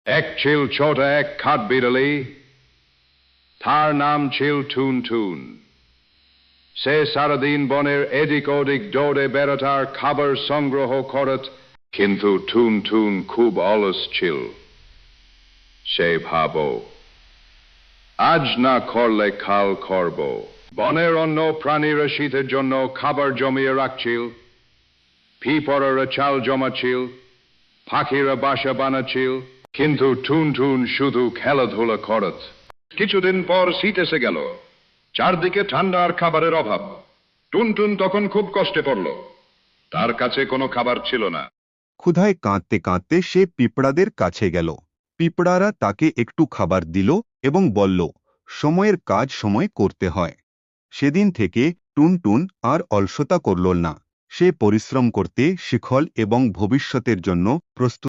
এক ছিল ছোট এক খাট বিড়ালি, তার নাম ছিল টুন টুন। সে সারাদিন বনের এদিক ওদিক দৌড়ে বেড়াতার খাবার সংগ্রহ করত, কিন্তু টুন টুন খুব অলস ছিল। সে ভাবো, আজ না করলে কাল করব। বনের অন্য প্রাণীরা শীতের জন্য খাবার জমিয়ে রাখছিল, পিঁপড়ারা চাল জমাচ্ছিল, পাখিরা বাসা বানাচ্ছিল, কিন্তু টুন টুন শুধু খেলাধুলা করত। কিছুদিন পর শীত এসে গেল, চারদিকে ঠান্ডা আর খাবারের অভাব। টুনটুন তখন খুব কষ্টে পড়ল, তার কাছে কোনো খাবার ছিল না। ক্ষুধায় কাঁদতে কাঁদতে সে পিঁপড়াদের কাছে গেল। পিঁপড়ারা তাকে একটু খাবার দিল এবং বলল, সময়ের কাজ সময় করতে হয়। সেদিন থেকে টুনটুন আর অলসতা করল না। সে পরিশ্রম করতে শিখল এবং ভবিষ্যতের জন্য প্রস্তুত